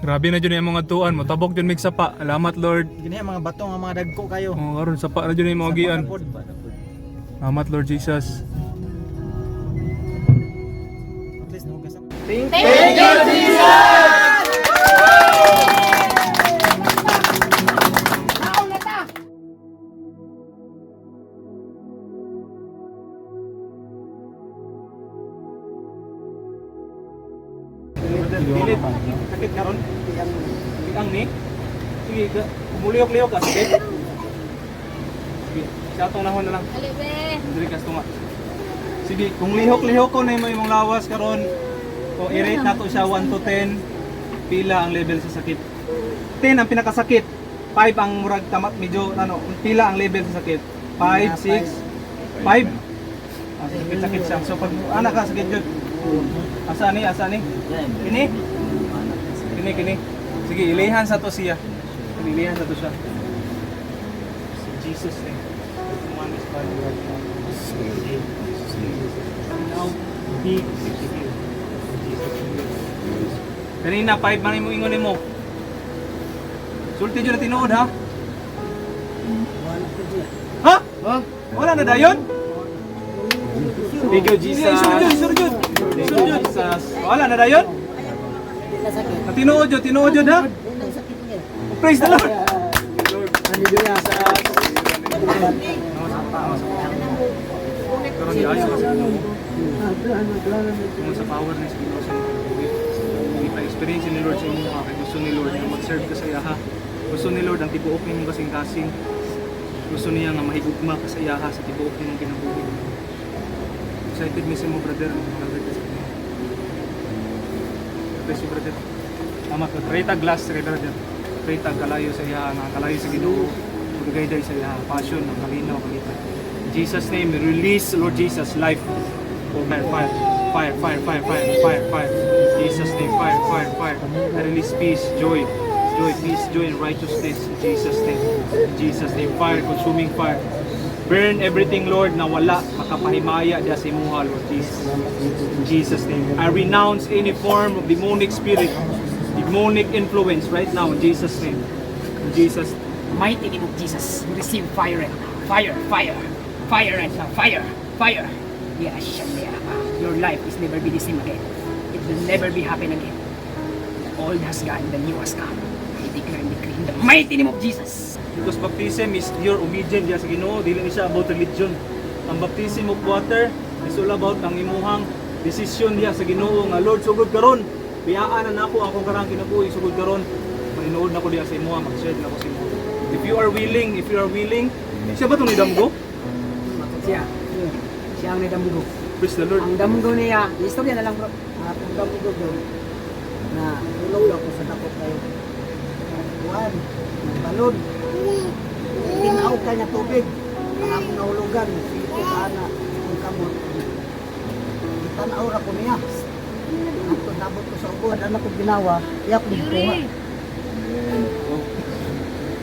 Grabe na dyan yung mga tuan mo. Tabok dyan mig sapa. Alamat Lord. Gini ang mga bato nga mga dagko kayo. Oh, karon sapa na dyan yung mga gian. Alamat Lord Jesus. At least nahugasan. Thank you, Jesus! Pilit. Sakit karon. Ang ni. Sige, umuliyok-liyok ka. Sige. Sige. Sa atong nahon na lang. Alibe! Dili kas tunga. Sige, kung lihok-lihok ko na imong lawas karon, o i-rate nato siya 1 to 10, pila ang level sa sakit. 10 ang pinakasakit. 5 ang murag tamat medyo ano, pila ang level sa sakit. 5, 6, 5. Sakit siya. So pag anak ka sakit jud. Asa ni? Kini? Kini. Sige, ilihan sa to siya. Ilihan sa to siya. Jesus name. One is by now be kanina 5 man imong ingon nimo. Sulti jud na tinuod ha? Ha? Wala na dayon? Thank you Jesus. Surjud. Jesus. Wala na dayon? Tinuod jud ha? Praise the Lord. Hallelujah. Karon di ayo kasi kung sa power ni Espiritu Santo, ipa-experience ni Lord sa inyo kay gusto ni Lord na mag-serve ka sa iyaha. Gusto ni Lord ang tibuok nimong kasing-kasing. Gusto niya nga mahigugma ka sa iyaha sa tibuok nimong kinabuhi. Excited mi sa mo brother. Bless you brother. Tama ka. Treta glass rin brother. Treta kalayo sa iyaha, kalayo sa Ginoo. Pagayday sa iyaha, passion, ang kalinaw, kalita. In Jesus name, release Lord Jesus life. Oh, fire. Jesus name, fire. I release peace, joy, peace, joy, and righteousness. In Jesus name, fire, consuming fire. Burn everything, Lord, na wala makapahimaya diya sa imuha, Lord Jesus. In Jesus name, I renounce any form of demonic spirit, demonic influence right now. In Jesus name, in Jesus. Mighty name of Jesus, receive fire right now. Fire right now. Fire. Yes, your life is never be the same again. It will never be happen again. The old has gone, the new has come. I declare and decree in the mighty name of Jesus. Because baptism is your obedience diya sa Ginoo, dili ni siya about religion. Ang baptism of water is all about ang imuhang decision diya sa Ginoo nga Lord sugod karon. Biyaan na nako akong karang kinabuhi sugod karon. Maninuod nako diya sa imuha, mag-share nako sa imuha. If you are willing, siya ba itong nidamgo? Siya ang nadamgo. Praise the Lord. Ang damgo niya, istorya na lang bro. Ang damgo bro, na tulog ako sa dakot kayo. Juan, balon. Tinaw ka niya tubig. Ang akong nahulugan, silipin ka na, ang kamot. Tanaw ra ko niya. Ako nabot ko sa ubod, ano ko ginawa, iyak ko kuha.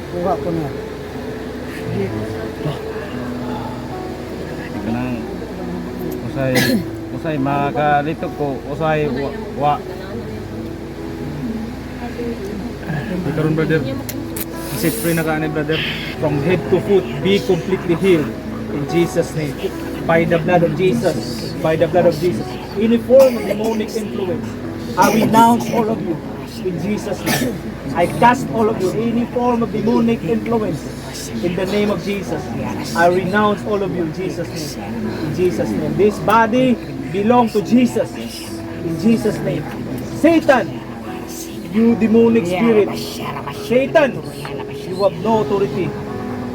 Kuha ko niya. Kanang usay makalito ko usay wa Karon brother. Set free na ka ni brother. From head to foot, be completely healed in Jesus name. By the blood of Jesus. Any form of demonic influence, I renounce all of you in Jesus name. I cast all of you, any form of demonic influence, in the name of Jesus. I renounce all of you in Jesus name. In Jesus name. This body belongs to Jesus. In Jesus name. Satan, you demonic spirit. Satan, you have no authority.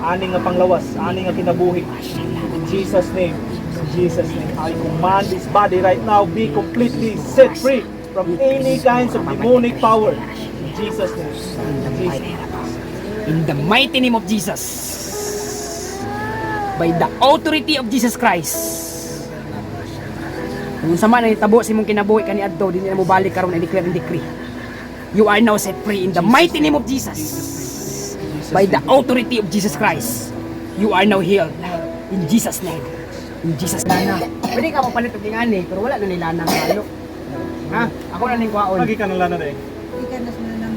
Ani nga panglawas, ani nga kinabuhi. In Jesus name. In Jesus name. I command this body right now be completely set free from any kinds of demonic power. In Jesus name. In the mighty name of Jesus, by the authority of Jesus Christ, kung sama na itabo si mong kinabuhi kani adto, di na mo balik karon, I declare and decree, you are now set free in the mighty name of Jesus. By the authority of Jesus Christ, you are now healed in Jesus name. In Jesus name. Pwede ka mapalit og ingani, pero wala na nila nang halo. Ha? Ako na ning kwaon. Lagi ka nang lana na eh. Hindi ka na sila ng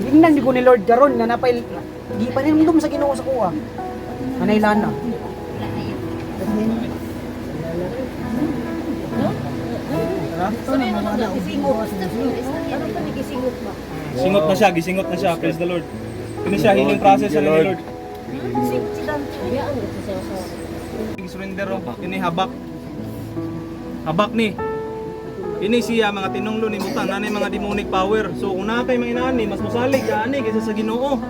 Hiningnan di ko ni Lord karon nga napay di pa nimdum sa Ginoo sa kuha. Anay lana. Singot na siya, gisingot na siya. Praise the Lord. Kini siya healing process ni Lord. Surrender oh. Ini habak. Habak ni. Ini siya mga tinunglo ni Mutan, nanay mga demonic power. So kung na kay mga inani, mas musalig ka ani kaysa sa Ginoo.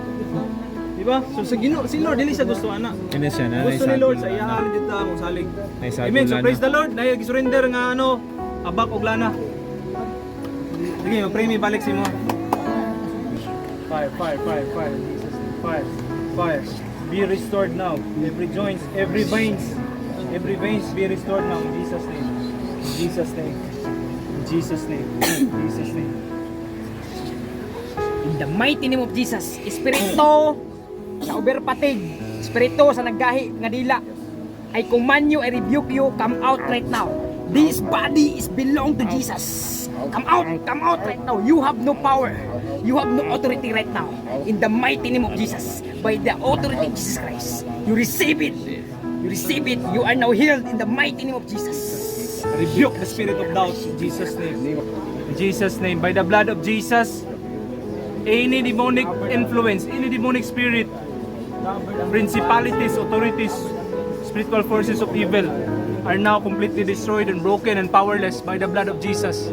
Di ba? So sa Ginoo, si Lord dili siya gusto ana. Kini siya na. Gusto ni Lord sa iyahan dito mo salig. Amen. So praise the Lord. Dahil gisurrender nga ano, habak og lana. Sige, pray me balik si mo. Fire. Jesus. Fire. Be restored now. Every joints, every veins be restored now in Jesus name. In Jesus name. In Jesus name. In Jesus name. In the mighty name of Jesus, Espiritu sa overpatig, Espiritu sa naggahi nga dila, I command you, I rebuke you, come out right now. This body is belong to Jesus. Come out right now. You have no power. You have no authority right now. In the mighty name of Jesus, by the authority of Jesus Christ, you receive it. You receive it. You are now healed in the mighty name of Jesus. Rebuke the spirit of doubt in Jesus name. In Jesus name. By the blood of Jesus, any demonic influence, any demonic spirit, principalities, authorities, spiritual forces of evil are now completely destroyed and broken and powerless by the blood of Jesus.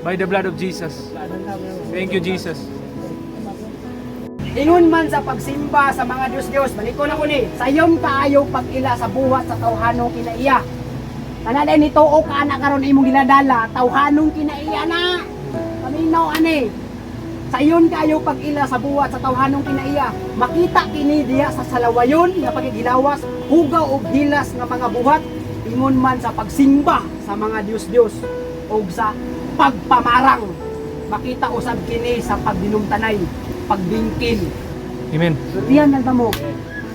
By the blood of Jesus. Thank you, Jesus. Ingon man sa pagsimba sa mga Diyos-Diyos, maliko na ko ni, sayon kaayo pag-ila sa buhat sa tawhanong kinaiya. Tanaday ni tuo ka na karon imong ginadala, tawhanong kinaiya na. Paminaw ani. Sayon kaayo pag-ila sa buhat sa tawhanong kinaiya. Makita kini diya sa salawayon nga pagigilawas, hugaw og gilas nga mga buhat. Ingon man sa pagsimba sa mga Diyos-Diyos o sa pagpamarang. Makita usab kini sa pagdinumtanay, pagbingkin. Amen. Riyan lang tamo.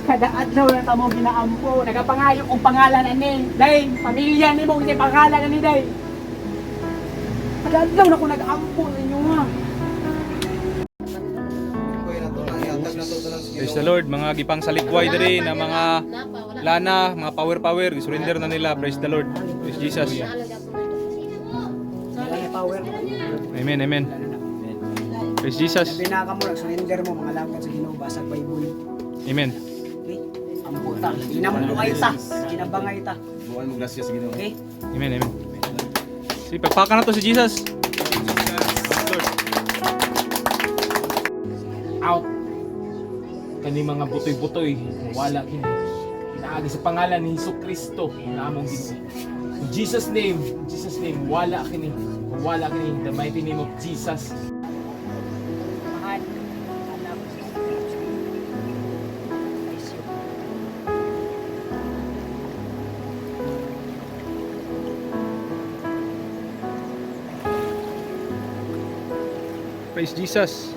Kada adlaw lang tamo ginaampo, nagapangayo og pangalan ani. Day, pamilya nimo ni pangalan ani day. Kada adlaw na ko nag-ampo ninyo nga. Praise the Lord. Mga gipang salikway diri na mga lana, mga power, surrender na nila. Praise the Lord. Praise Jesus. Power. Amen. Praise Jesus. Pinaka mo nag-surrender mo mga langkot sa Ginoo basag Bible. Amen. Okay? Ampo ta. Inabuhay ta. Kinabangay ta. Buwan mo grasya sa Ginoo. Okay? Amen. Sige, pagpaka na to si Jesus. Out. Kani mga butoy-butoy, wala kini. Inaagi sa pangalan ni Jesucristo na among Ginoo. In Jesus name, wala kini. Wala kini in the mighty name of Jesus. Mahal. Alam. Praise Jesus.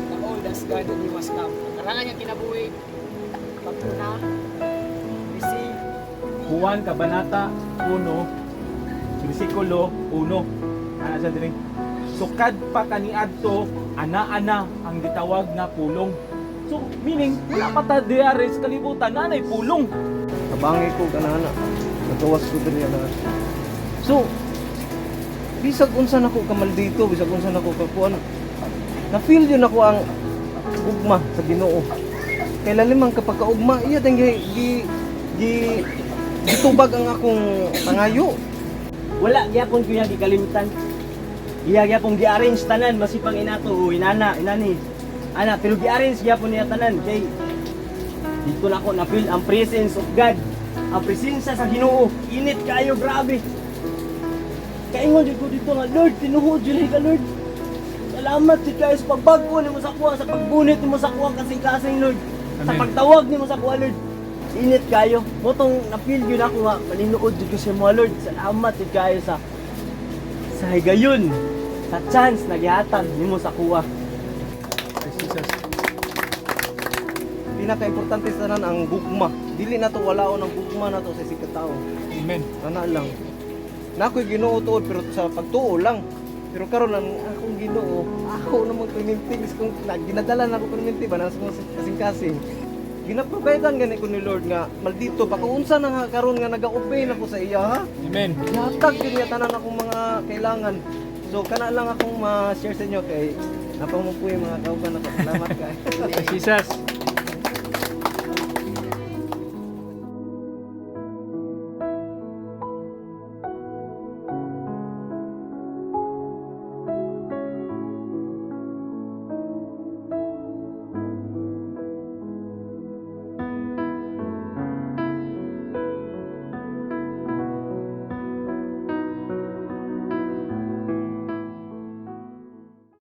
The oldest God that he was come. Karangan niya kinabuhi. Pagpuna. Receive. Juan Kabanata 1, versikulo 1. Ana sa diri. Sukad pa kaniadto ana-ana ang gitawag nga pulong. So meaning wala pa ta diare sa kalibutan nanay pulong. Kabangi ko kanana. Nagawas ko diri ana. So bisag unsa nako kamaldito, bisag unsa nako kakuan. Na-feel yun ako ang ugma sa Ginoo. Kay lalimang kapag kaugma, iya dang gitubag ang akong pangayo. Wala gyapon ko niya gikalimtan. Iya gyapon gi-arrange tanan masipang inato o inani. Ana pero gi-arrange gyapon niya tanan kay dito na ko na feel ang presence of God. Ang presensya sa Ginoo. Init kayo grabe. Kaingon jud ko dito nga Lord, tinuod jud ka Lord. Salamat jud kayo sa pagbago nimo sa kuha, sa pagbunit nimo sa kuha kasing-kasing Lord. Sa Amen. pagtawag nimo sa kuha Lord. Init kayo. Motong na-feel yun ako nga, maninuod yun ko sa mga Lord. Salamat yun kayo sa higayon, sa chance na gihatag nimo sa kuha. Praise Jesus. Pinaka-importante sa tanan ang gugma. dili na to walaon ang gugma na to sa isig ka tao. Amen. Ana lang. Na ako'y Ginoo tuod pero sa pagtuo lang. Pero karon lang akong Ginoo, ako namang perminti kung ginadala na ako perminti ba nang kasing-kasing. Ginaprovidean gani ko ni Lord nga maldito baka unsa na nga karon nga naga-obey na ko sa iya ha. Amen. Yatag yun niya tanan akong mga kailangan. So kana lang akong ma-share sa inyo kay napamumuy mga kauban ako. Salamat kay. Jesus.